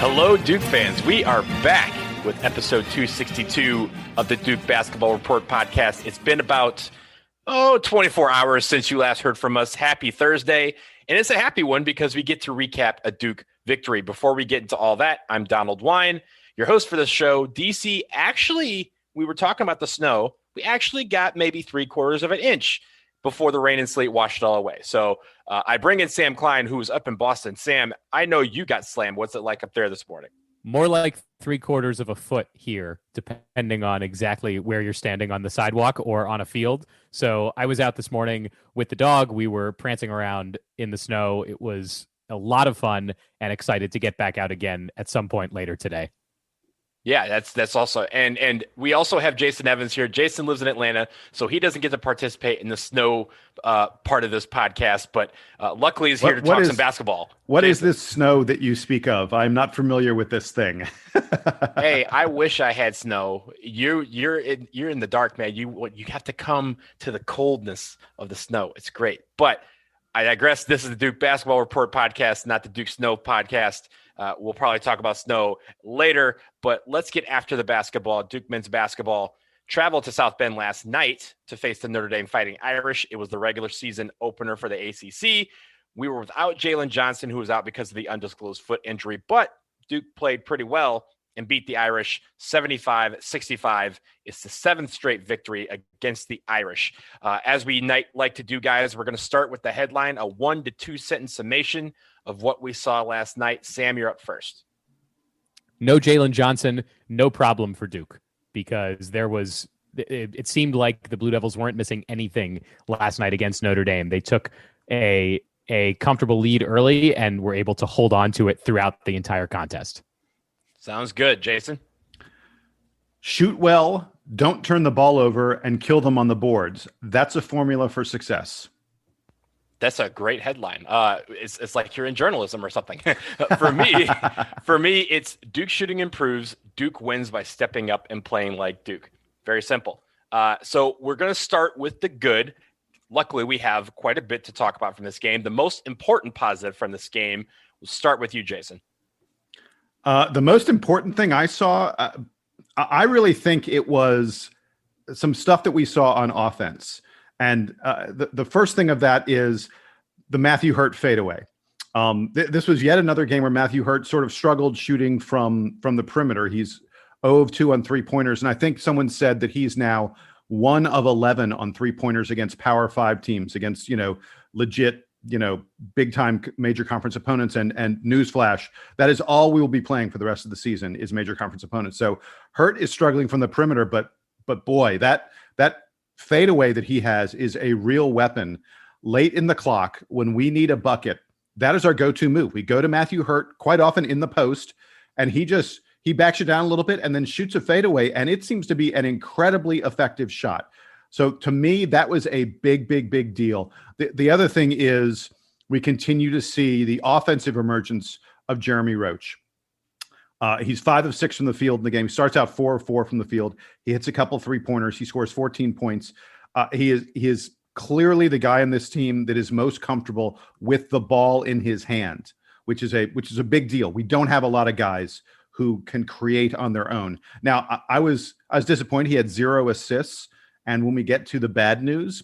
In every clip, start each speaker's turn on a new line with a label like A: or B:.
A: Hello, Duke fans. We are back with episode 262 of the Duke Basketball Report podcast. It's been about 24 hours since you last heard from us. Happy Thursday. And it's a happy one because we get to recap a Duke victory. Before we get into all that, I'm Donald Wine, your host for this show. DC, actually, we were talking about the snow. We actually got maybe 3/4 of an inch before the rain and sleet washed it all away. So I bring in Sam Klein, who was up in Boston. Sam, I know you got slammed. What's it like up there this morning?
B: More like 3/4 of a foot here, depending on exactly where you're standing on the sidewalk or on a field. So I was out this morning with the dog. We were prancing around in the snow. It was a lot of fun and excited to get back out again at some point later today.
A: Yeah, that's also, and we also have Jason Evans here. Jason lives in Atlanta, so he doesn't get to participate in the snow part of this podcast, but luckily he's here to talk some basketball.
C: What Jason, is this snow that you speak of? I'm not familiar with this thing.
A: Hey, I wish I had snow. You're in the dark, man. You have to come to the coldness of the snow. It's great, but I digress. This is the Duke Basketball Report podcast, not the Duke Snow podcast. We'll probably talk about snow later, but let's get after the basketball. Duke men's basketball traveled to South Bend last night to face the Notre Dame Fighting Irish. It was the regular season opener for the ACC. We were without Jalen Johnson, who was out because of the undisclosed foot injury, but Duke played pretty well and beat the Irish 75-65. It's the 7th straight victory against the Irish. As we like to do, guys, we're going to start with the headline, a 1 to 2 sentence summation of what we saw last night. Sam, you're up first.
B: No Jalen Johnson, no problem for Duke, because it seemed like the Blue Devils weren't missing anything last night against Notre Dame. They took a comfortable lead early and were able to hold on to it throughout the entire contest.
A: Sounds good. Jason?
C: Shoot well, don't turn the ball over, and kill them on the boards. That's a formula for success.
A: That's a great headline. It's like you're in journalism or something. For me, it's Duke shooting improves. Duke wins by stepping up and playing like Duke. Very simple. So we're going to start with the good. Luckily, we have quite a bit to talk about from this game. The most important positive from this game, we'll start with you, Jason.
C: The most important thing I saw, I really think it was some stuff that we saw on offense. And the first thing of that is the Matthew Hurt fadeaway. This was yet another game where Matthew Hurt sort of struggled shooting from the perimeter. He's 0 of 2 on 3-pointers. And I think someone said that he's now 1 of 11 on 3-pointers against Power 5 teams, against, legit, big time major conference opponents. And newsflash, that is all we will be playing for the rest of the season is major conference opponents. So Hurt is struggling from the perimeter, but boy, that fadeaway that he has is a real weapon late in the clock when we need a bucket. That is our go-to move. We go to Matthew Hurt quite often in the post, and he backs you down a little bit and then shoots a fadeaway, and it seems to be an incredibly effective shot. So to me, that was a big deal. The other thing is we continue to see the offensive emergence of Jeremy Roach. He's 5 of 6 from the field in the game. He starts out 4 of 4 from the field. He hits a couple 3-pointers. He scores 14 points. He is clearly the guy in this team that is most comfortable with the ball in his hand, which is a big deal. We don't have a lot of guys who can create on their own. Now, I was disappointed. He had 0 assists. And when we get to the bad news,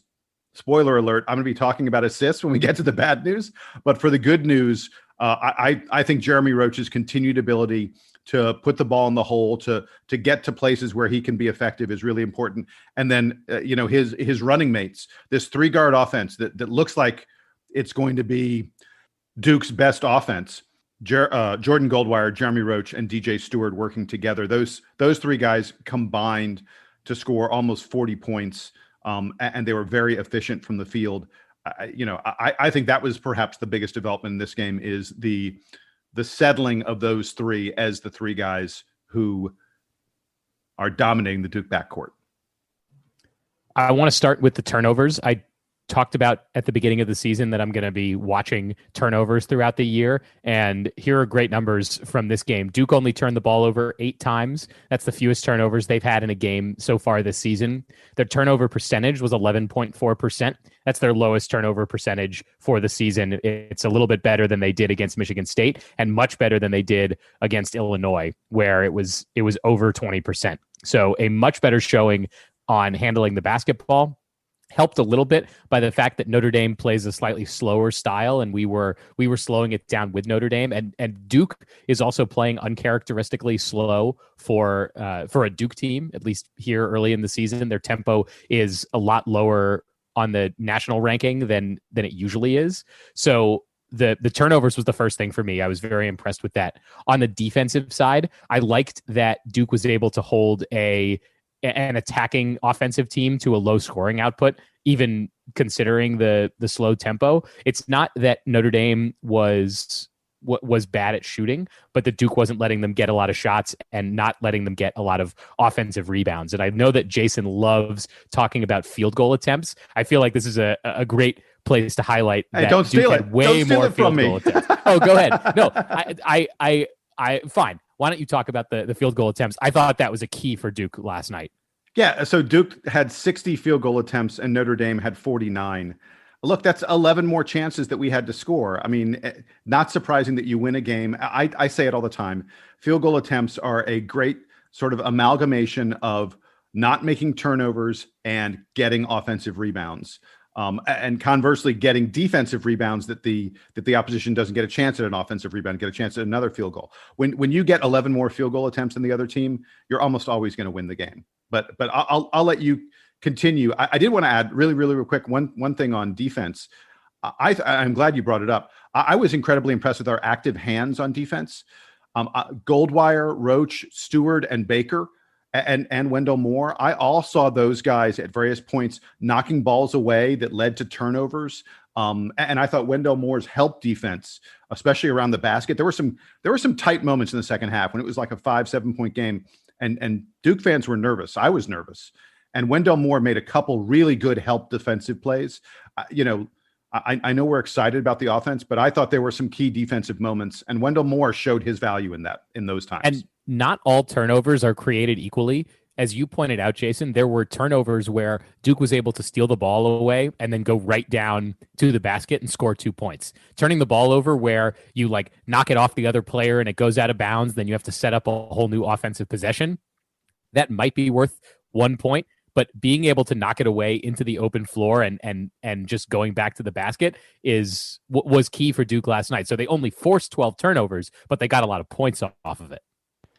C: spoiler alert, I'm going to be talking about assists when we get to the bad news. But for the good news, I think Jeremy Roach's continued ability to put the ball in the hole, to get to places where he can be effective is really important. And then, his running mates, this 3-guard offense that looks like it's going to be Duke's best offense. Jordan Goldwire, Jeremy Roach, and DJ Stewart working together. Those 3 guys combined to score almost 40 points, and they were very efficient from the field. I think that was perhaps the biggest development in this game is the settling of those 3 as the 3 guys who are dominating the Duke backcourt.
B: I want to start with the turnovers. I talked about at the beginning of the season that I'm going to be watching turnovers throughout the year. And here are great numbers from this game. Duke only turned the ball over 8 times. That's the fewest turnovers they've had in a game so far this season. Their turnover percentage was 11.4%. That's their lowest turnover percentage for the season. It's a little bit better than they did against Michigan State and much better than they did against Illinois, where it was over 20%. So a much better showing on handling the basketball. Helped a little bit by the fact that Notre Dame plays a slightly slower style, and we were slowing it down with Notre Dame, and Duke is also playing uncharacteristically slow for a Duke team, at least here early in the season. Their tempo is a lot lower on the national ranking than it usually is. So the turnovers was the first thing for me. I was very impressed with that. On the defensive side, I liked that Duke was able to hold an attacking offensive team to a low scoring output, even considering the slow tempo. It's not that Notre Dame was bad at shooting, but that Duke wasn't letting them get a lot of shots and not letting them get a lot of offensive rebounds. And I know that Jason loves talking about field goal attempts. I feel like this is a great place to highlight that
C: don't steal
B: Duke
C: it.
B: had way
C: Don't steal
B: more
C: it from
B: field goal
C: me.
B: attempts. Oh, go ahead. No, I fine. Why don't you talk about the field goal attempts? I thought that was a key for Duke last night.
C: Yeah, so Duke had 60 field goal attempts and Notre Dame had 49. Look, that's 11 more chances that we had to score. I mean, not surprising that you win a game. I say it all the time. Field goal attempts are a great sort of amalgamation of not making turnovers and getting offensive rebounds. And conversely, getting defensive rebounds that the opposition doesn't get a chance at an offensive rebound, get a chance at another field goal. When you get 11 more field goal attempts than the other team, you're almost always going to win the game. But I'll let you continue. I did want to add really real quick one thing on defense. I'm glad you brought it up. I was incredibly impressed with our active hands on defense. Goldwire, Roach, Stewart, and Baker. And Wendell Moore, I all saw those guys at various points knocking balls away that led to turnovers. And I thought Wendell Moore's help defense, especially around the basket, there were some tight moments in the second half when it was like a 5-7 point game, and Duke fans were nervous. I was nervous, and Wendell Moore made a couple really good help defensive plays. I know we're excited about the offense, but I thought there were some key defensive moments, and Wendell Moore showed his value in those times.
B: And not all turnovers are created equally. As you pointed out, Jason, there were turnovers where Duke was able to steal the ball away and then go right down to the basket and score 2 points. Turning the ball over where you like knock it off the other player and it goes out of bounds, then you have to set up a whole new offensive possession. That might be worth 1 point, but being able to knock it away into the open floor and just going back to the basket was key for Duke last night. So they only forced 12 turnovers, but they got a lot of points off of it.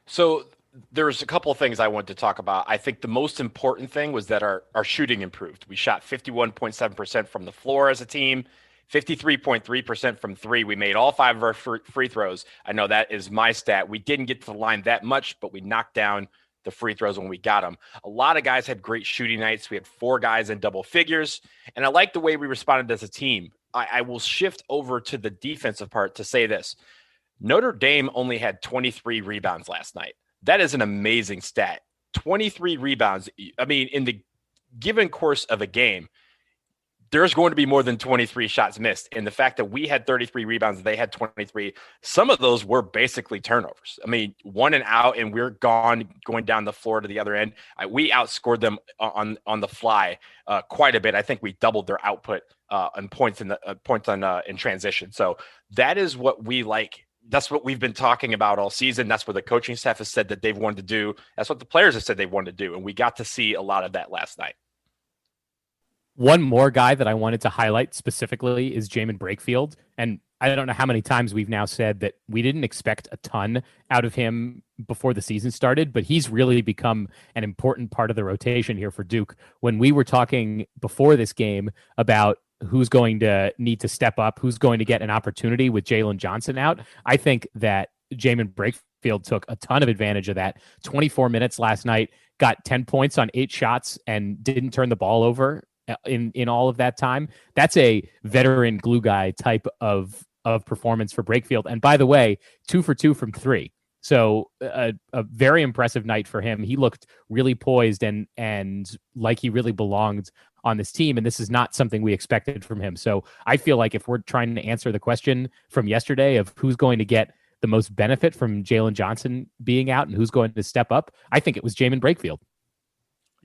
A: So there's a couple of things I wanted to talk about. I think the most important thing was that our shooting improved. We shot 51.7% from the floor as a team, 53.3% from three. We made all 5 of our free throws. I know that is my stat. We didn't get to the line that much, but we knocked down the free throws when we got them. A lot of guys had great shooting nights. We had 4 guys in double figures, and I like the way we responded as a team. I will shift over to the defensive part to say this. Notre Dame only had 23 rebounds last night. That is an amazing stat. 23 rebounds. I mean, in the given course of a game, there's going to be more than 23 shots missed. And the fact that we had 33 rebounds, they had 23, some of those were basically turnovers. I mean, 1 and out, and we're going down the floor to the other end. We outscored them on the fly quite a bit. I think we doubled their output and points in transition. So that is what we like. That's what we've been talking about all season. That's what the coaching staff has said that they've wanted to do. That's what the players have said they wanted to do. And we got to see a lot of that last night.
B: One more guy that I wanted to highlight specifically is Jamin Brakefield. And I don't know how many times we've now said that we didn't expect a ton out of him before the season started, but he's really become an important part of the rotation here for Duke. When we were talking before this game about who's going to need to step up, who's going to get an opportunity with Jalen Johnson out, I think that Jamin Brakefield took a ton of advantage of that. 24 minutes last night, got 10 points on 8 shots and didn't turn the ball over in all of that time. That's a veteran glue guy type of performance for Brakefield. And by the way, 2 for 2 from 3. So a very impressive night for him. He looked really poised and like he really belonged on this team, and this is not something we expected from him. So I feel like if we're trying to answer the question from yesterday of who's going to get the most benefit from Jalen Johnson being out and who's going to step up, I think it was Jamin Brakefield.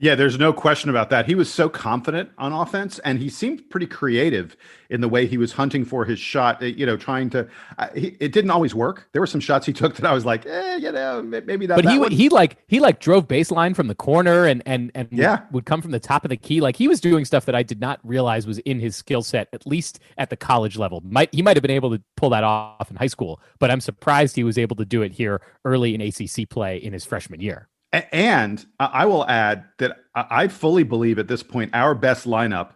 C: Yeah, there's no question about that. He was so confident on offense, and he seemed pretty creative in the way he was hunting for his shot, trying to it didn't always work. There were some shots he took that I was like, maybe that.
B: But
C: that
B: he drove baseline from the corner and would come from the top of the key. Like, he was doing stuff that I did not realize was in his skill set, at least at the college level. He might have been able to pull that off in high school, but I'm surprised he was able to do it here early in ACC play in his freshman year.
C: And I will add that I fully believe at this point our best lineup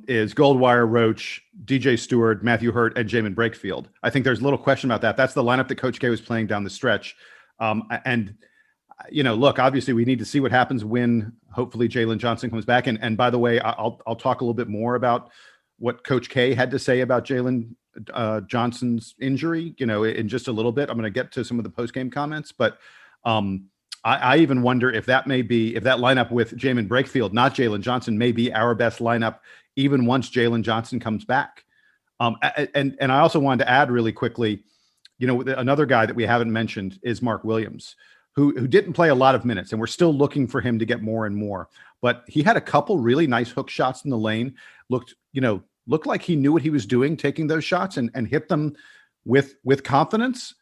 C: is Goldwire, Roach, DJ Stewart, Matthew Hurt, and Jamin Brakefield. I think there's little question about that. That's the lineup that Coach K was playing down the stretch. Look, obviously we need to see what happens when hopefully Jalen Johnson comes back. And by the way, I'll talk a little bit more about what Coach K had to say about Jalen Johnson's injury, in just a little bit. I'm going to get to some of the post-game comments, but I even wonder if that lineup with Jamin Brakefield, not Jalen Johnson, may be our best lineup even once Jalen Johnson comes back. And I also wanted to add really quickly, another guy that we haven't mentioned is Mark Williams, who didn't play a lot of minutes, and we're still looking for him to get more and more. But he had a couple really nice hook shots in the lane. Looked like he knew what he was doing, taking those shots and hit them with confidence.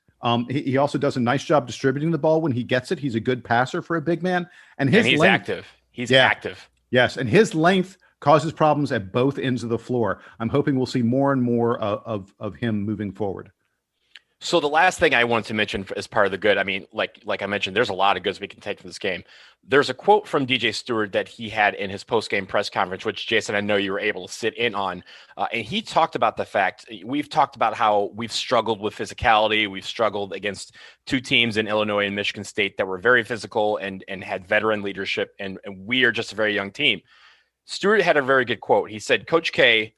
C: He also does a nice job distributing the ball when he gets it. He's a good passer for a big man, and he's length,
A: active. He's active.
C: Yes, and his length causes problems at both ends of the floor. I'm hoping we'll see more and more of him moving forward.
A: So the last thing I wanted to mention as part of the good, I mean, like I mentioned, there's a lot of goods we can take from this game. There's a quote from DJ Stewart that he had in his post-game press conference, which, Jason, I know you were able to sit in on. And he talked about the fact, we've talked about how we've struggled with physicality. We've struggled against two teams in Illinois and Michigan State that were very physical and had veteran leadership, and we are just a very young team. Stewart had a very good quote. He said, Coach K,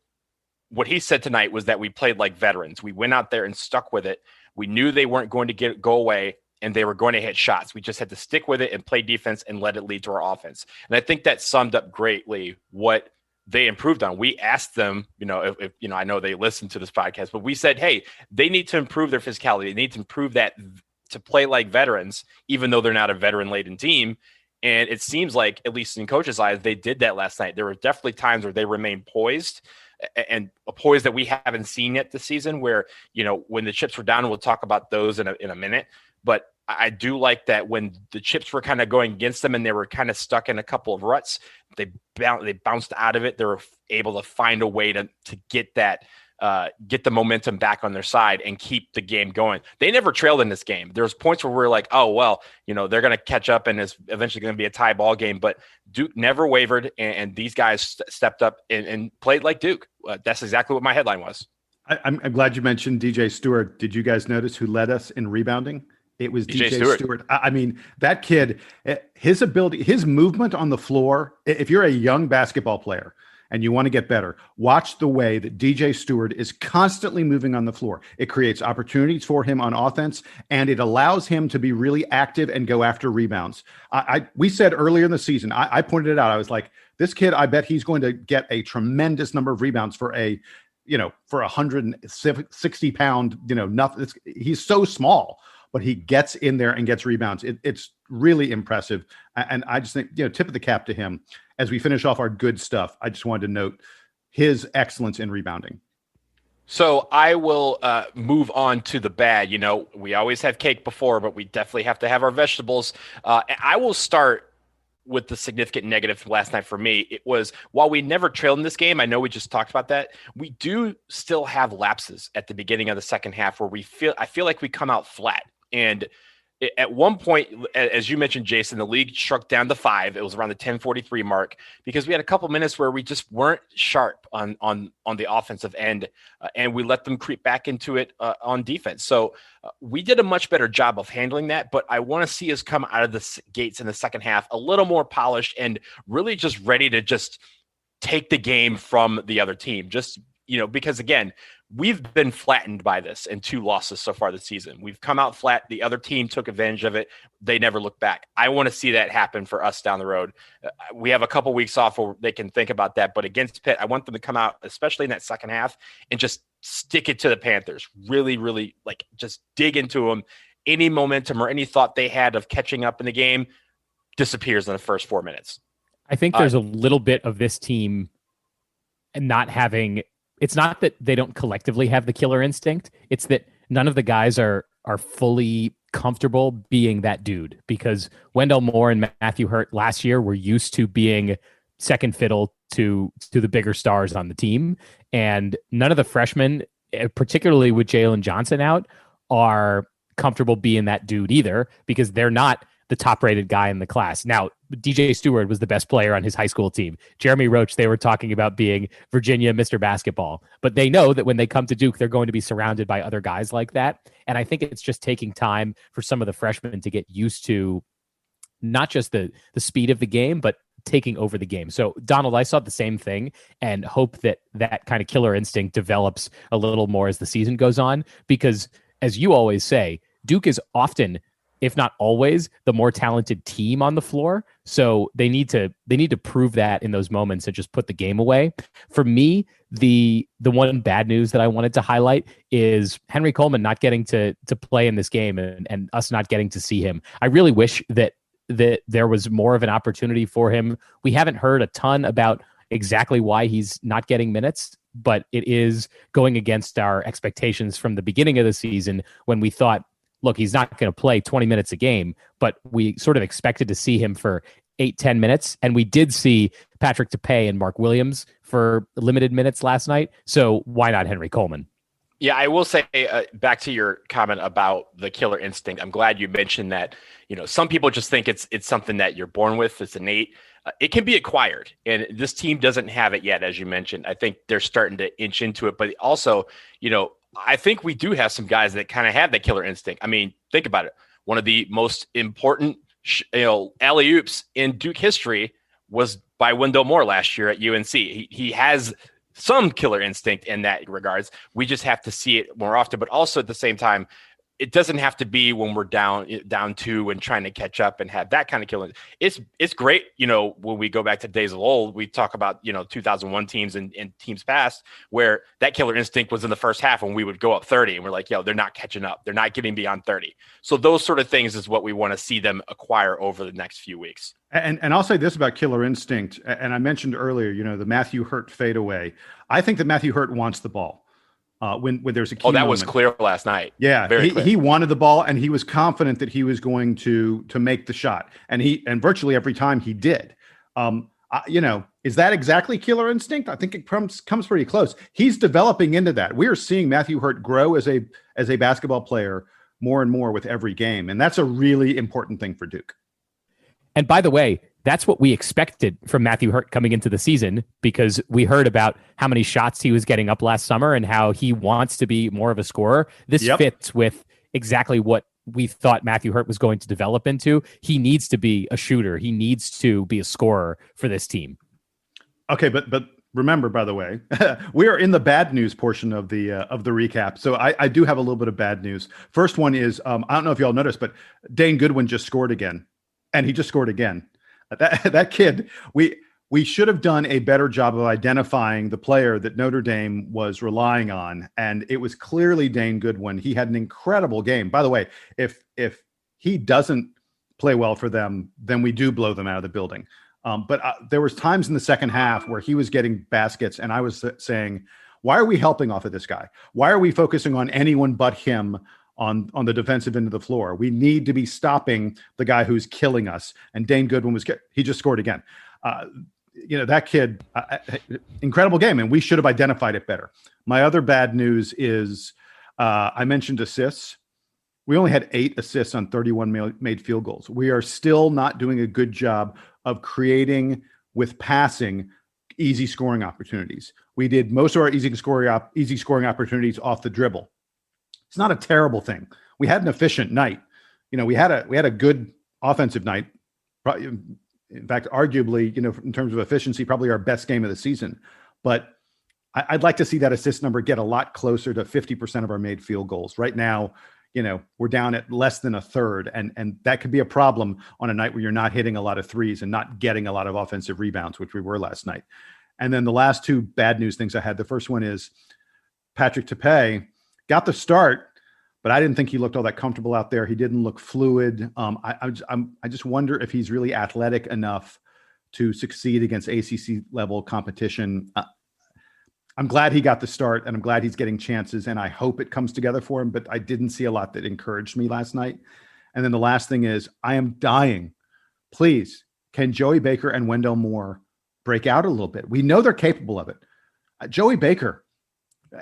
A: what he said tonight was that we played like veterans. We went out there and stuck with it. We knew they weren't going to go away, and they were going to hit shots. We just had to stick with it and play defense and let it lead to our offense. And I think that summed up greatly what they improved on. We asked them, if I know they listened to this podcast, but we said, hey, they need to improve their physicality. They need to improve that to play like veterans, even though they're not a veteran-laden team. And it seems like, at least in coach's eyes, they did that last night. There were definitely times where they remained poised, and a poise that we haven't seen yet this season, where, when the chips were down, we'll talk about those in a minute. But I do like that when the chips were kind of going against them and they were kind of stuck in a couple of ruts, they bounced out of it. They were able to find a way to get that, get the momentum back on their side and keep the game going. They never trailed in this game. There was points where we're like, oh, well, they're going to catch up and it's eventually going to be a tie ball game, but Duke never wavered. And these guys stepped up and played like Duke. That's exactly what my headline was.
C: I'm glad you mentioned DJ Stewart. Did you guys notice who led us in rebounding? It was DJ Stewart. I mean, that kid, his ability, his movement on the floor, if you're a young basketball player and you want to get better, watch the way that DJ Stewart is constantly moving on the floor. It creates opportunities for him on offense, and it allows him to be really active and go after rebounds. We said earlier in the season, I pointed it out. I was like, this kid, I bet he's going to get a tremendous number of rebounds for a 160 pound, nothing. He's so small, but he gets in there and gets rebounds. It's really impressive. And I just think, tip of the cap to him. As we finish off our good stuff, I just wanted to note his excellence in rebounding.
A: So I will move on to the bad. We always have cake before, but we definitely have to have our vegetables. I will start with the significant negative from last night for me. It was, while we never trailed in this game, I know we just talked about that, we do still have lapses at the beginning of the second half where I feel like we come out flat. And at one point, as you mentioned, Jason, the league struck down to 5. It was around the 10:43 mark because we had a couple minutes where we just weren't sharp on the offensive end, and we let them creep back into it on defense. So we did a much better job of handling that, but I want to see us come out of the gates in the second half a little more polished and really just ready to just take the game from the other team. Just because again, we've been flattened by this in 2 losses so far this season. We've come out flat. The other team took advantage of it. They never look back. I want to see that happen for us down the road. We have a couple weeks off where they can think about that. But against Pitt, I want them to come out, especially in that second half, and just stick it to the Panthers. Really, really, like, just dig into them. Any momentum or any thought they had of catching up in the game disappears in the first 4 minutes.
B: I think there's a little bit of this team not having. It's not that they don't collectively have the killer instinct. It's that none of the guys are fully comfortable being that dude, because Wendell Moore and Matthew Hurt last year were used to being second fiddle to the bigger stars on the team. And none of the freshmen, particularly with Jalen Johnson out, are comfortable being that dude either, because they're not the top rated guy in the class. Now, DJ Stewart was the best player on his high school team. Jeremy Roach, they were talking about being Virginia Mr. Basketball, but they know that when they come to Duke, they're going to be surrounded by other guys like that. And I think it's just taking time for some of the freshmen to get used to not just the speed of the game, but taking over the game. So Donald, I saw the same thing and hope that that kind of killer instinct develops a little more as the season goes on, because as you always say, Duke is often, if not always, the more talented team on the floor. So they need to prove that in those moments and just put the game away. For me, the one bad news that I wanted to highlight is Henry Coleman not getting to play in this game and us not getting to see him. I really wish that there was more of an opportunity for him. We haven't heard a ton about exactly why he's not getting minutes, but it is going against our expectations from the beginning of the season when we thought, look, he's not going to play 20 minutes a game, but we sort of expected to see him for 8-10 minutes. And we did see Patrick Tapé and Mark Williams for limited minutes last night. So why not Henry Coleman?
A: Yeah, I will say back to your comment about the killer instinct. I'm glad you mentioned that. Some people just think it's something that you're born with. It's innate. It can be acquired, and this team doesn't have it yet, as you mentioned. I think they're starting to inch into it, but also, I think we do have some guys that kind of have that killer instinct. I mean, think about it. One of the most important, alley-oops in Duke history was by Wendell Moore last year at UNC. He has some killer instinct in that regards. We just have to see it more often, but also at the same time, it doesn't have to be when we're down 2 and trying to catch up and have that kind of killing. It's great. When we go back to days of old, we talk about, 2001 teams and teams past where that killer instinct was in the first half when we would go up 30 and we're like, they're not catching up. They're not getting beyond 30. So those sort of things is what we want to see them acquire over the next few weeks.
C: And I'll say this about killer instinct. And I mentioned earlier, the Matthew Hurt fadeaway. I think that Matthew Hurt wants the ball. When there's a key
A: that
C: moment.
A: was clear last night.
C: Yeah, he wanted the ball, and he was confident that he was going to make the shot, and virtually every time he did. Is that exactly killer instinct? I think it comes pretty close. He's developing into that. We are seeing Matthew Hurt grow as a basketball player more and more with every game, and that's a really important thing for Duke.
B: And by the way, that's what we expected from Matthew Hurt coming into the season, because we heard about how many shots he was getting up last summer and how he wants to be more of a scorer. This fits with exactly what we thought Matthew Hurt was going to develop into. He needs to be a shooter. He needs to be a scorer for this team. Okay,
C: but remember, by the way, we are in the bad news portion of the recap. So I do have a little bit of bad news. First one is, I don't know if y'all noticed, but Dane Goodwin just scored again, and he just scored again. That kid, we should have done a better job of identifying the player that Notre Dame was relying on, and it was clearly Dane Goodwin. He had an incredible game. By the way, if he doesn't play well for them, then we do blow them out of the building. But there was times in the second half where he was getting baskets, and I was saying, why are we helping off of this guy? Why are we focusing on anyone but him on the defensive end of the floor? We need to be stopping the guy who's killing us. And Dane Goodwin he just scored again. That kid, incredible game, and we should have identified it better. My other bad news is I mentioned assists. We only had 8 assists on 31 made field goals. We are still not doing a good job of creating with passing easy scoring opportunities. We did most of our easy scoring opportunities off the dribble. It's not a terrible thing. We had an efficient night. We had a good offensive night. In fact, arguably, in terms of efficiency, probably our best game of the season. But I'd like to see that assist number get a lot closer to 50% of our made field goals. Right now, we're down at less than a third, and that could be a problem on a night where you're not hitting a lot of threes and not getting a lot of offensive rebounds, which we were last night. And then the last two bad news things I had, the first one is Patrick Tape got the start, but I didn't think he looked all that comfortable out there. He didn't look fluid. I just wonder if he's really athletic enough to succeed against ACC level competition. I'm glad he got the start, and I'm glad he's getting chances, and I hope it comes together for him, but I didn't see a lot that encouraged me last night. And then the last thing is, I am dying. Please, can Joey Baker and Wendell Moore break out a little bit? We know they're capable of it. Joey Baker,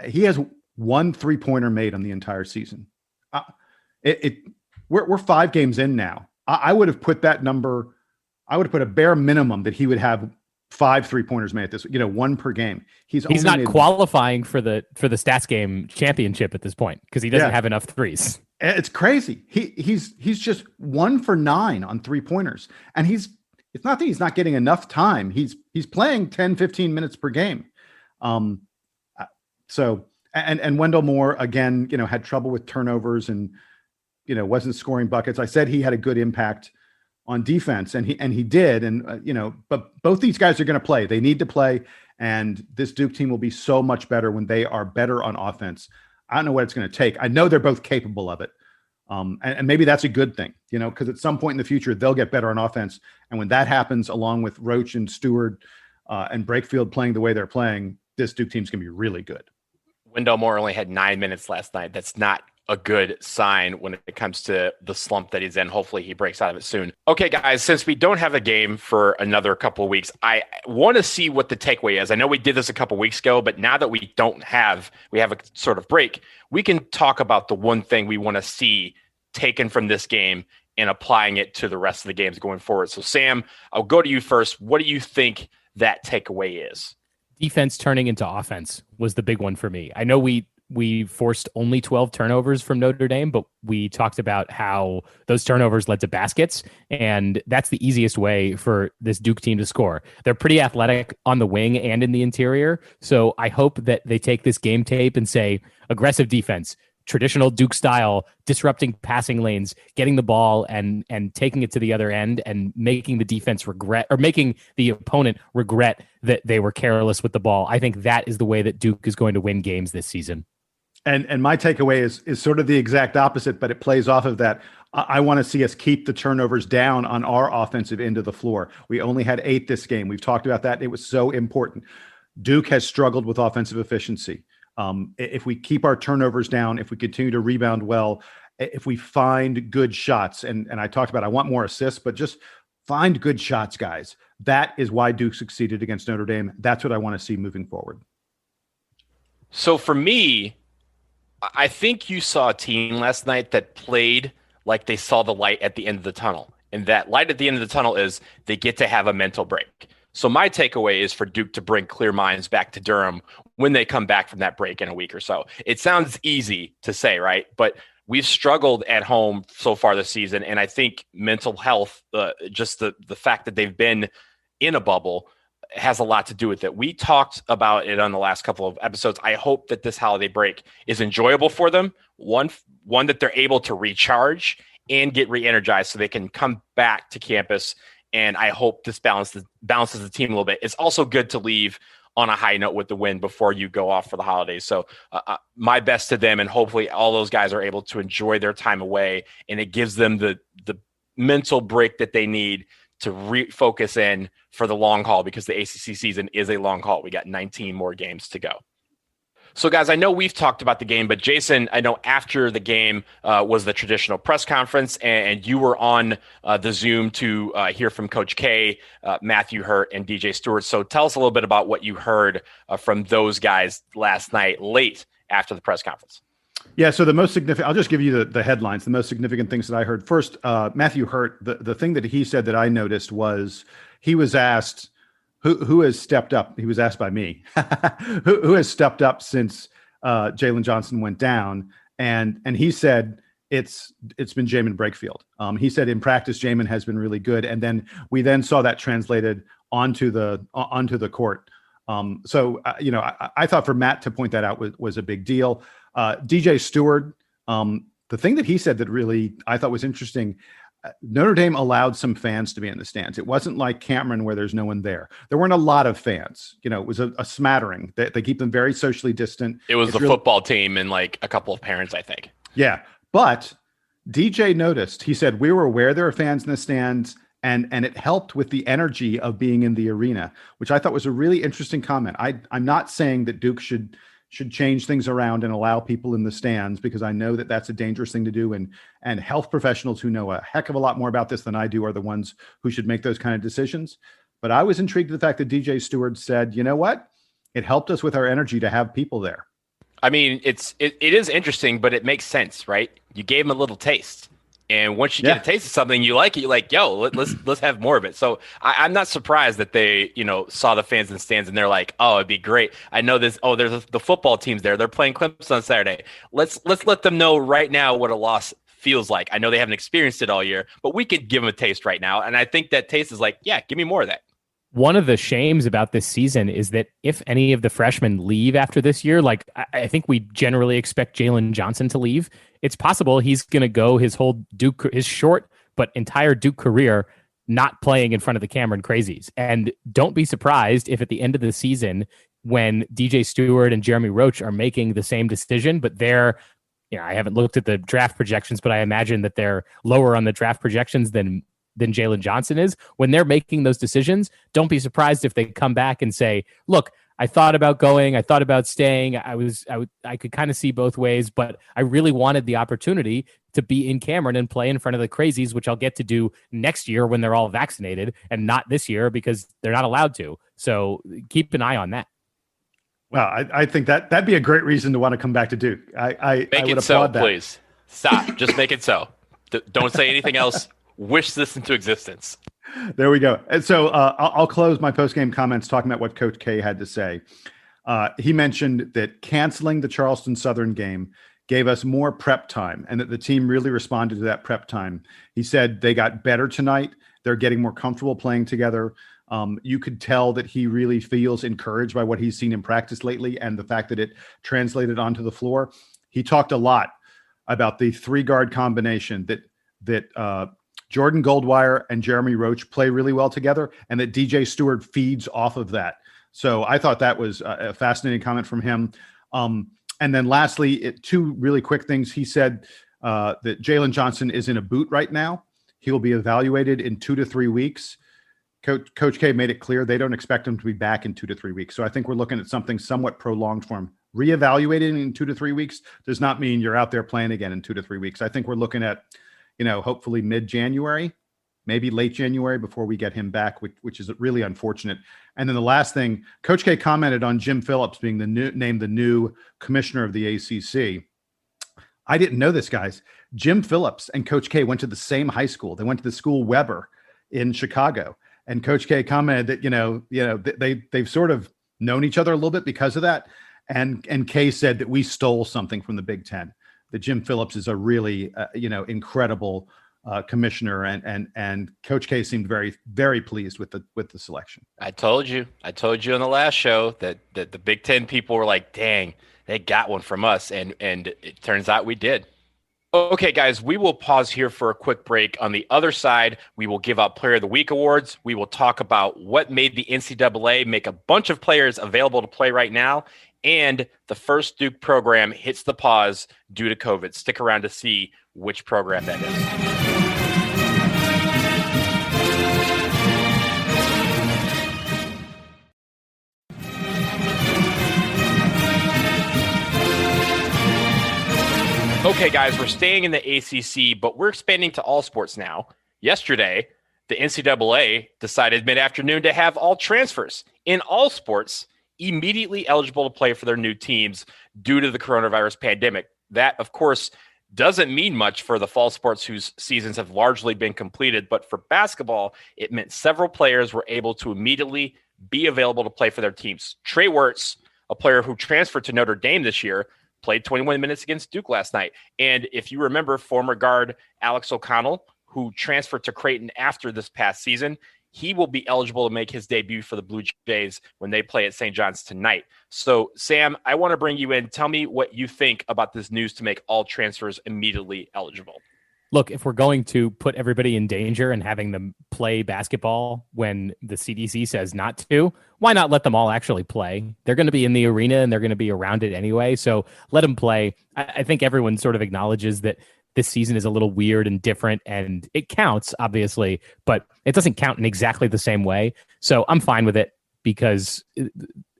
C: he has 1 3-pointer made on the entire season. We're 5 games in now. I would have put that number, I would have put a bare minimum that he would have 5 3-pointers made at this, 1 per game. He's
B: not qualifying for the Stats Game championship at this point because he doesn't have enough threes.
C: It's crazy. He's just 1 for 9 on 3-pointers, and it's not that he's not getting enough time. He's playing 10, 15 minutes per game. So Wendell Moore again, had trouble with turnovers and wasn't scoring buckets. I said he had a good impact on defense, and he did, but both these guys are going to play. They need to play, and this Duke team will be so much better when they are better on offense. I don't know what it's going to take. I know they're both capable of it, and maybe that's a good thing, because at some point in the future they'll get better on offense, and when that happens, along with Roach and Stewart and Brakefield playing the way they're playing, this Duke team's going to be really good.
A: Wendell Moore only had 9 minutes last night. That's not a good sign when it comes to the slump that he's in. Hopefully he breaks out of it soon. Okay, guys, since we don't have a game for another couple of weeks, I want to see what the takeaway is. I know we did this a couple of weeks ago, but now that we have a sort of break, we can talk about the one thing we want to see taken from this game and applying it to the rest of the games going forward. So Sam, I'll go to you first. What do you think that takeaway is?
B: Defense turning into offense was the big one for me. I know we forced only 12 turnovers from Notre Dame, but we talked about how those turnovers led to baskets, and that's the easiest way for this Duke team to score. They're pretty athletic on the wing and in the interior, so I hope that they take this game tape and say, aggressive defense, traditional Duke style, disrupting passing lanes, getting the ball and taking it to the other end and making the defense regret, or making the opponent regret that they were careless with the ball. I think that is the way that Duke is going to win games this season.
C: And my takeaway is sort of the exact opposite, but it plays off of that. I want to see us keep the turnovers down on our offensive end of the floor. We only had 8 this game. We've talked about that. It was so important. Duke has struggled with offensive efficiency. If we keep our turnovers down, if we continue to rebound well, if we find good shots, and I talked about I want more assists, but just find good shots, guys. That is why Duke succeeded against Notre Dame. That's what I want to see moving forward.
A: So for me, I think you saw a team last night that played like they saw the light at the end of the tunnel. And that light at the end of the tunnel is they get to have a mental break. So my takeaway is for Duke to bring clear minds back to Durham when they come back from that break in a week or so. It sounds easy to say, right? But we've struggled at home so far this season. And I think mental health, just the fact that they've been in a bubble, has a lot to do with it. We talked about it on the last couple of episodes. I hope that this holiday break is enjoyable for them. One that they're able to recharge and get re-energized so they can come back to campus. And I hope this balances the team a little bit. It's also good to leave on a high note with the win before you go off for the holidays. So my best to them, and hopefully all those guys are able to enjoy their time away, and it gives them the mental break that they need to refocus in for the long haul, because the ACC season is a long haul. We got 19 more games to go. So, guys, I know we've talked about the game, but Jason, I know after the game was the traditional press conference, and you were on the Zoom to hear from Coach K, Matthew Hurt, and DJ Stewart. So tell us a little bit about what you heard from those guys last night, late after the press conference.
C: Yeah, so the most significant, I'll just give you the headlines, the most significant things that I heard. First, Matthew Hurt, the thing that he said that I noticed was he was asked, who has stepped up? He was asked by me, who has stepped up since Jalen Johnson went down? And he said, it's been Jamin Brakefield. He said in practice, Jamin has been really good. And then we saw that translated onto the court. I thought for Matt to point that out was a big deal. DJ Stewart, the thing that he said that really I thought was interesting, Notre Dame allowed some fans to be in the stands. It wasn't like Cameron where there's no one there. There weren't a lot of fans. It was a smattering. They keep them very socially distant.
A: It was the football team and like a couple of parents, I think.
C: Yeah, but DJ noticed. He said, we were aware there are fans in the stands, and it helped with the energy of being in the arena, which I thought was a really interesting comment. I'm not saying that Duke should change things around and allow people in the stands, because I know that that's a dangerous thing to do. And health professionals who know a heck of a lot more about this than I do are the ones who should make those kind of decisions. But I was intrigued at the fact that DJ Stewart said, you know what? It helped us with our energy to have people there.
A: I mean, it is interesting, but it makes sense, right? You gave them a little taste. And once you get a taste of something, you like it. You're like, yo, let's have more of it. So I'm not surprised that they, saw the fans in the stands and they're like, oh, it'd be great. I know this. Oh, there's the football teams there. They're playing Clemson on Saturday. Let's let them know right now what a loss feels like. I know they haven't experienced it all year, but we could give them a taste right now. And I think that taste is like, yeah, give me more of that.
B: One of the shames about this season is that if any of the freshmen leave after this year, like I think we generally expect Jalen Johnson to leave. It's possible he's going to go his whole his short but entire Duke career not playing in front of the Cameron Crazies. And don't be surprised if at the end of the season, when DJ Stewart and Jeremy Roach are making the same decision, but they're, I haven't looked at the draft projections, but I imagine that they're lower on the draft projections than Jalen Johnson is. When they're making those decisions, don't be surprised if they come back and say, look, I thought about going, I thought about staying. I could kind of see both ways, but I really wanted the opportunity to be in Cameron and play in front of the Crazies, which I'll get to do next year when they're all vaccinated, and not this year because they're not allowed to. So keep an eye on that.
C: Well, I think that'd be a great reason to want to come back to Duke. I would applaud that.
A: Please stop. Just make it so. Don't say anything else. Wish this into existence.
C: There we go. And so I'll close my post-game comments talking about what Coach K had to say. He mentioned that canceling the Charleston Southern game gave us more prep time and that the team really responded to that prep time. He said they got better tonight. They're getting more comfortable playing together. You could tell that he really feels encouraged by what he's seen in practice lately and the fact that it translated onto the floor. He talked a lot about the three-guard combination that Jordan Goldwire and Jeremy Roach play really well together, and that DJ Stewart feeds off of that. So I thought that was a fascinating comment from him. And then lastly, two really quick things. He said that Jalen Johnson is in a boot right now. He will be evaluated in 2 to 3 weeks. Coach K made it clear they don't expect him to be back in 2 to 3 weeks. So I think we're looking at something somewhat prolonged for him. Reevaluating in 2 to 3 weeks does not mean you're out there playing again in 2 to 3 weeks. I think we're looking at, hopefully mid-January, maybe late January before we get him back, which is really unfortunate. And then the last thing, Coach K commented on Jim Phillips being named the new commissioner of the ACC. I didn't know this, guys. Jim Phillips and Coach K went to the same high school. They went to the school Weber in Chicago. And Coach K commented that, they've sort of known each other a little bit because of that. And K said that we stole something from the Big Ten. That Jim Phillips is a really, incredible commissioner, and Coach K seemed very, very pleased with the selection.
A: I told you on the last show that the Big Ten people were like, dang, they got one from us, and it turns out we did. Okay, guys, we will pause here for a quick break. On the other side, we will give out Player of the Week awards. We will talk about what made the NCAA make a bunch of players available to play right now. And the first Duke program hits the pause due to COVID. Stick around to see which program that is. Okay, guys, we're staying in the ACC, but we're expanding to all sports now. Yesterday, the NCAA decided mid-afternoon to have all transfers in all sports immediately eligible to play for their new teams due to the coronavirus pandemic. That, of course, doesn't mean much for the fall sports whose seasons have largely been completed, but for basketball, it meant several players were able to immediately be available to play for their teams. Trey Wirtz, a player who transferred to Notre Dame this year, played 21 minutes against Duke last night. And if you remember, former guard Alex O'Connell, who transferred to Creighton after this past season, he will be eligible to make his debut for the Blue Jays when they play at St. John's tonight. So, Sam, I want to bring you in. Tell me what you think about this news to make all transfers immediately eligible.
B: Look, if we're going to put everybody in danger and having them play basketball when the CDC says not to, why not let them all actually play? They're going to be in the arena and they're going to be around it anyway. So let them play. I think everyone sort of acknowledges that this season is a little weird and different, and it counts, obviously, but it doesn't count in exactly the same way. So I'm fine with it because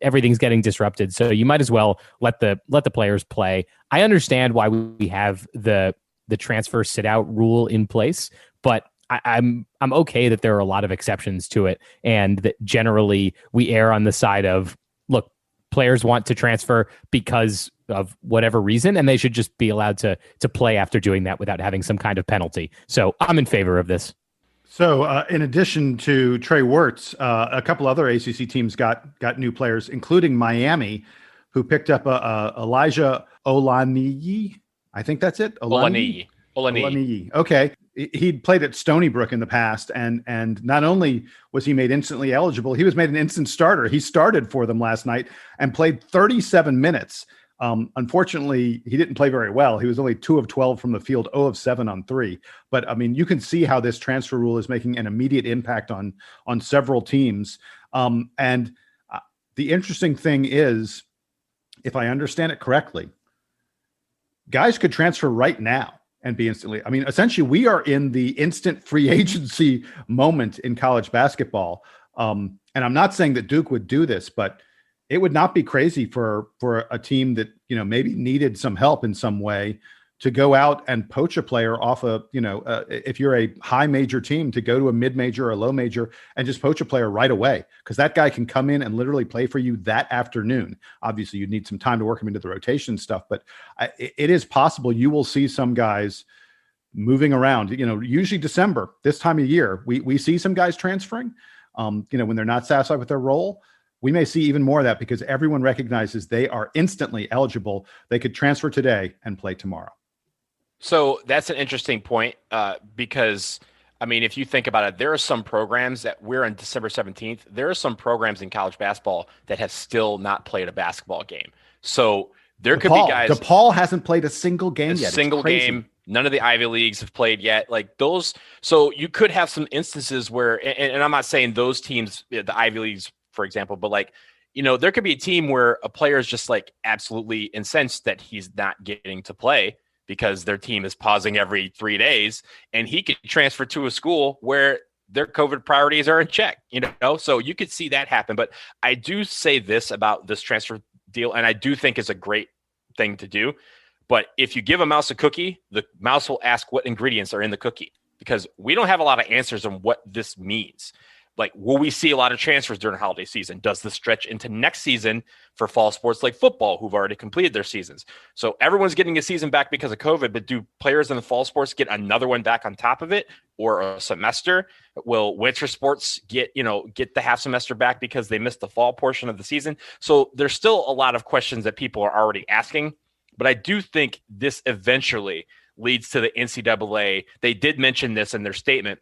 B: everything's getting disrupted. So you might as well let the players play. I understand why we have the transfer sit out rule in place, but I'm okay that there are a lot of exceptions to it, and that generally we err on the side of, look, players want to transfer because of whatever reason, and they should just be allowed to play after doing that without having some kind of penalty. So I'm in favor of this.
C: So in addition to Trey Wirtz, a couple other ACC teams got new players, including Miami, who picked up Elijah Olaniyi. I think that's it.
A: Olaniyi.
C: Okay. He'd played at Stony Brook in the past, and not only was he made instantly eligible, he was made an instant starter. He started for them last night and played 37 minutes. Unfortunately, he didn't play very well. He was only 2 of 12 from the field, 0 of 7 on 3. But I mean, you can see how this transfer rule is making an immediate impact on several teams. And the interesting thing is, if I understand it correctly, guys could transfer right now and be instantly. I mean, essentially, we are in the instant free agency moment in college basketball. And I'm not saying that Duke would do this, but it would not be crazy for a team that, maybe needed some help in some way to go out and poach a player off if you're a high major team, to go to a mid major or a low major and just poach a player right away, because that guy can come in and literally play for you that afternoon. Obviously, you'd need some time to work him into the rotation stuff, but it is possible you will see some guys moving around. Usually December, this time of year, we see some guys transferring, when they're not satisfied with their role. We may see even more of that because everyone recognizes they are instantly eligible. They could transfer today and play tomorrow.
A: So that's an interesting point because, I mean, if you think about it, there are some programs that we're on December 17th. There are some programs in college basketball that have still not played a basketball game. So there could be guys.
C: DePaul hasn't played a single game yet.
A: Single game. None of the Ivy Leagues have played yet. Like those. So you could have some instances where, and I'm not saying those teams, the Ivy Leagues, for example, but there could be a team where a player is just absolutely incensed that he's not getting to play because their team is pausing every 3 days, and he could transfer to a school where their COVID priorities are in check, so you could see that happen. But I do say this about this transfer deal, and I do think it's a great thing to do. But if you give a mouse a cookie, the mouse will ask what ingredients are in the cookie, because we don't have a lot of answers on what this means. Will we see a lot of transfers during the holiday season? Does this stretch into next season for fall sports like football, who've already completed their seasons? So everyone's getting a season back because of COVID, but do players in the fall sports get another one back on top of it, or a semester? Will winter sports get the half semester back because they missed the fall portion of the season? So there's still a lot of questions that people are already asking, but I do think this eventually leads to the NCAA. They did mention this in their statement,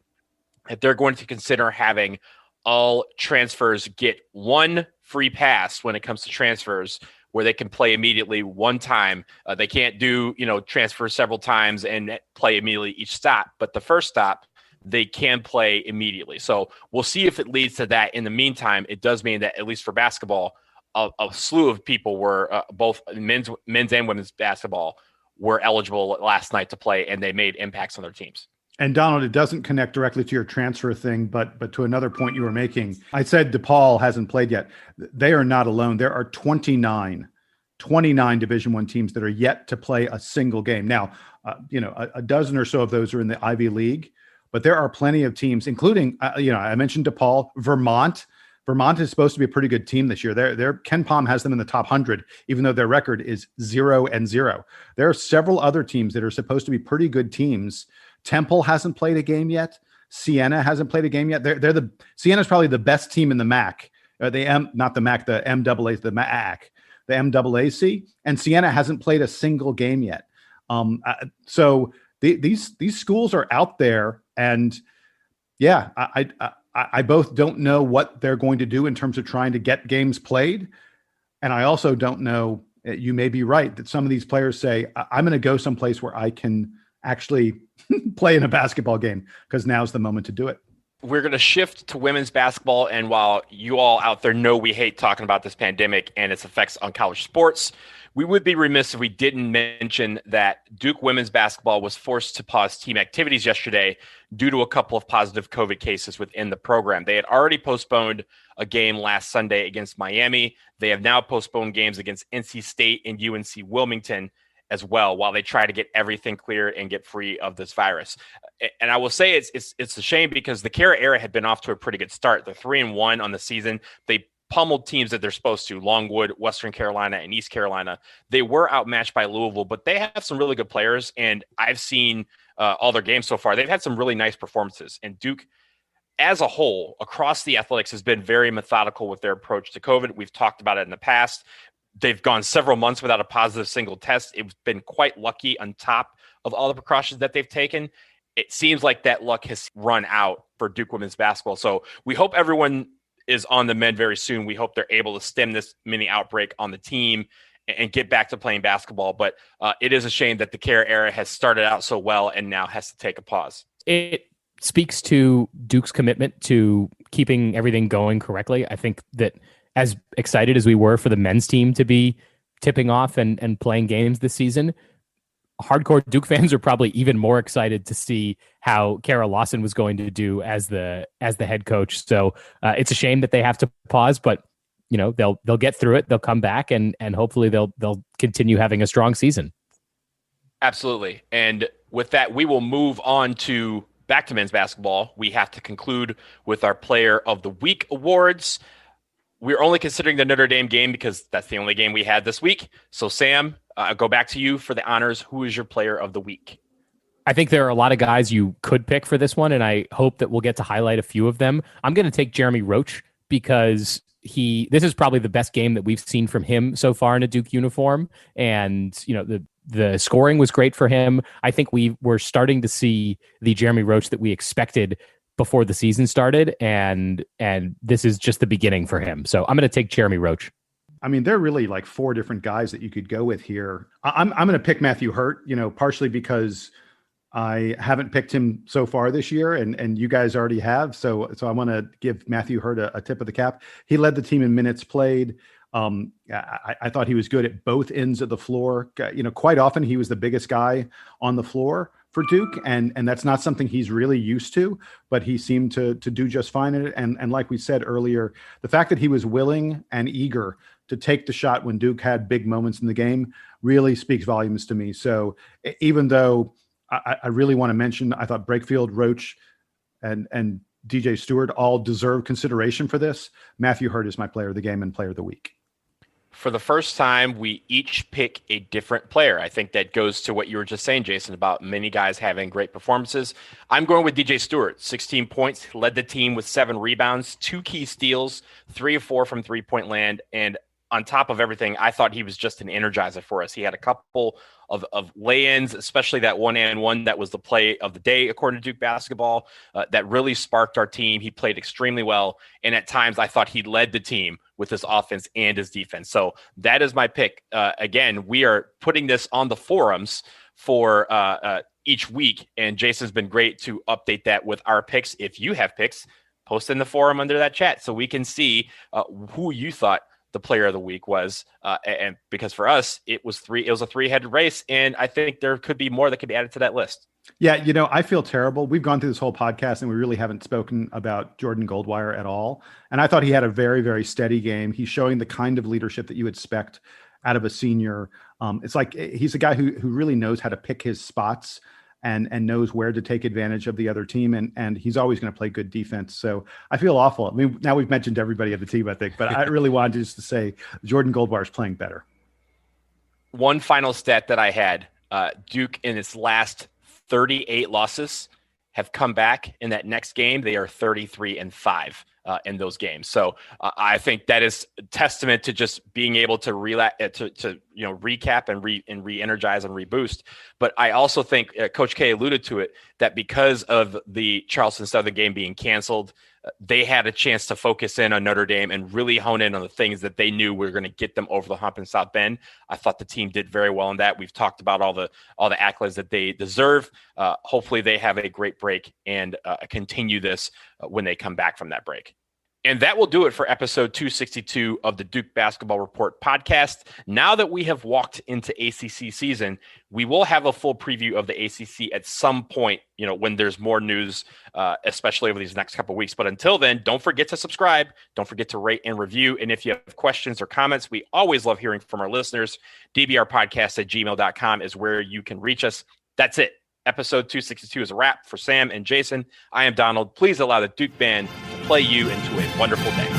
A: that they're going to consider having all transfers get one free pass when it comes to transfers, where they can play immediately one time. They can't do, transfer several times and play immediately each stop, but the first stop, they can play immediately. So we'll see if it leads to that. In the meantime, it does mean that, at least for basketball, a slew of people were both men's and women's basketball were eligible last night to play, and they made impacts on their teams.
C: And Donald, it doesn't connect directly to your transfer thing, but to another point you were making. I said DePaul hasn't played yet. They are not alone. There are 29 Division I teams that are yet to play a single game. Now, a dozen or so of those are in the Ivy League, but there are plenty of teams, including, I mentioned DePaul, Vermont. Vermont is supposed to be a pretty good team this year. Ken Pom has them in the top 100, even though their record is 0-0. There are several other teams that are supposed to be pretty good teams. Temple hasn't played a game yet. Siena hasn't played a game yet. Siena's probably the best team in the MAC. The MAAC, the MAAC, and Siena hasn't played a single game yet. So these schools are out there, and yeah, I both don't know what they're going to do in terms of trying to get games played. And I also don't know, you may be right, that some of these players say, I'm going to go someplace where I can actually play in a basketball game because now's the moment to do it.
A: We're going to shift to women's basketball. And while you all out there know we hate talking about this pandemic and its effects on college sports, we would be remiss if we didn't mention that Duke women's basketball was forced to pause team activities yesterday due to a couple of positive COVID cases within the program. They had already postponed a game last Sunday against Miami. They have now postponed games against NC State and UNC Wilmington as well, while they try to get everything cleared and get free of this virus. And I will say it's a shame because the Kara era had been off to a pretty good start. They're 3-1 on the season. They pummeled teams that they're supposed to: Longwood, Western Carolina, and East Carolina. They were outmatched by Louisville, but they have some really good players, and I've seen all their games so far. They've had some really nice performances, and Duke as a whole across the athletics has been very methodical with their approach to COVID. We've talked about it in the past. They've gone several months without a positive single test. It's been quite lucky on top of all the precautions that they've taken. It seems like that luck has run out for Duke women's basketball. So we hope everyone is on the mend very soon. We hope they're able to stem this mini outbreak on the team and get back to playing basketball. But it is a shame that the Kara era has started out so well and now has to take a pause.
B: It speaks to Duke's commitment to keeping everything going correctly. I think that as excited as we were for the men's team to be tipping off and playing games this season, hardcore Duke fans are probably even more excited to see how Kara Lawson was going to do as the head coach. So it's a shame that they have to pause, but they'll get through it. They'll come back and hopefully they'll continue having a strong season.
A: Absolutely. And with that, we will move on back to men's basketball. We have to conclude with our Player of the Week awards. We're only considering the Notre Dame game because that's the only game we had this week. So, Sam, I'll go back to you for the honors. Who is your Player of the Week?
B: I think there are a lot of guys you could pick for this one, and I hope that we'll get to highlight a few of them. I'm going to take Jeremy Roach because this is probably the best game that we've seen from him so far in a Duke uniform. And, the scoring was great for him. I think we were starting to see the Jeremy Roach that we expected before the season started, and this is just the beginning for him. So I'm going to take Jeremy Roach.
C: I mean, there are really like four different guys that you could go with here. I'm going to pick Matthew Hurt, partially because I haven't picked him so far this year, and you guys already have. So I want to give Matthew Hurt a tip of the cap. He led the team in minutes played. I thought he was good at both ends of the floor. Quite often he was the biggest guy on the floor for Duke, and that's not something he's really used to, but he seemed to do just fine in it. And like we said earlier, the fact that he was willing and eager to take the shot when Duke had big moments in the game really speaks volumes to me. So even though I really want to mention, I thought Brakefield, Roach, and DJ Stewart all deserve consideration for this, Matthew Hurt is my Player of the Game and Player of the Week.
A: For the first time, we each pick a different player. I think that goes to what you were just saying, Jason, about many guys having great performances. I'm going with DJ Stewart, 16 points, led the team with 7 rebounds, 2 key steals, 3 of 4 from three-point land. And on top of everything, I thought he was just an energizer for us. He had a couple of lay-ins, especially that 1-and-1 that was the play of the day, according to Duke basketball, that really sparked our team. He played extremely well. And at times, I thought he led the team with his offense and his defense. So that is my pick. Again, we are putting this on the forums for each week, and Jason's been great to update that with our picks. If you have picks, post in the forum under that chat so we can see who you thought the Player of the Week was. And because for us, it was a 3-headed race, and I think there could be more that could be added to that list.
C: Yeah, I feel terrible. We've gone through this whole podcast and we really haven't spoken about Jordan Goldwire at all. And I thought he had a very, very steady game. He's showing the kind of leadership that you expect out of a senior. It's like he's a guy who really knows how to pick his spots and knows where to take advantage of the other team. And he's always going to play good defense. So I feel awful. I mean, now we've mentioned everybody of the team, I think, but I really wanted just to say Jordan Goldwire is playing better.
A: One final stat that I had, Duke in its last 38 losses have come back in that next game. They are 33-5 in those games. So I think that is a testament to just being able to recap and re-energize and reboost. But I also think Coach K alluded to it, that because of the Charleston Southern game being canceled, they had a chance to focus in on Notre Dame and really hone in on the things that they knew were going to get them over the hump in South Bend. I thought the team did very well in that. We've talked about all the accolades that they deserve. Hopefully they have a great break and continue this when they come back from that break. And that will do it for episode 262 of the Duke Basketball Report podcast. Now that we have walked into ACC season, we will have a full preview of the ACC at some point, when there's more news, especially over these next couple of weeks. But until then, don't forget to subscribe. Don't forget to rate and review. And if you have questions or comments, we always love hearing from our listeners. dbrpodcast@gmail.com is where you can reach us. That's it. Episode 262 is a wrap. For Sam and Jason, I am Donald. Please allow the Duke Band to play you into a wonderful day.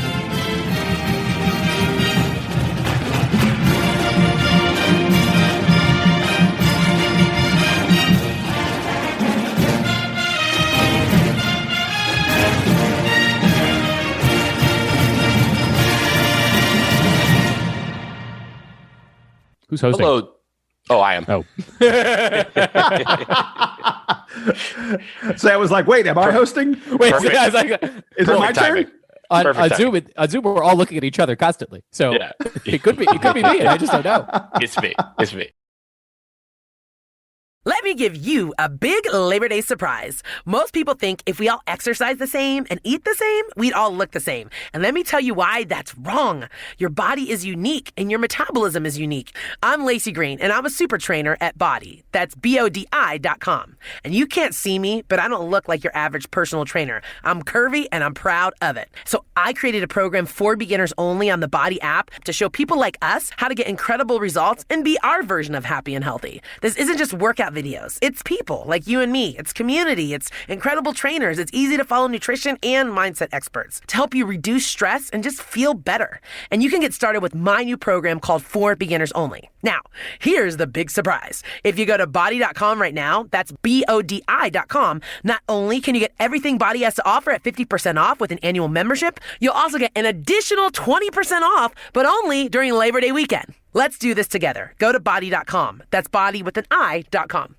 B: Who's hosting?
A: Hello. Oh, I am.
B: Oh.
C: So I was like, wait, am I hosting?
B: Wait,
A: Perfect.
B: I was like,
C: Is it my
A: Perfect timing.
C: turn?
B: on
A: Perfect
B: Zoom, we're all looking at each other constantly. So
A: Yeah.
B: it could be me. I just don't know.
A: It's me. It's me.
D: Let me give you a big Labor Day surprise. Most people think if we all exercise the same and eat the same, we'd all look the same. And let me tell you why that's wrong. Your body is unique and your metabolism is unique. I'm Lacey Green and I'm a super trainer at Body. That's BODI.com. And you can't see me, but I don't look like your average personal trainer. I'm curvy and I'm proud of it. So I created a program for beginners only on the Body app to show people like us how to get incredible results and be our version of happy and healthy. This isn't just workout videos. It's people like you and me. It's community. It's incredible trainers. It's easy to follow nutrition and mindset experts to help you reduce stress and just feel better. And you can get started with my new program called For Beginners Only. Now, here's the big surprise. If you go to body.com right now, that's BODI.com, not only can you get everything Body has to offer at 50% off with an annual membership, you'll also get an additional 20% off, but only during Labor Day weekend. Let's do this together. Go to body.com. That's body with an I.com.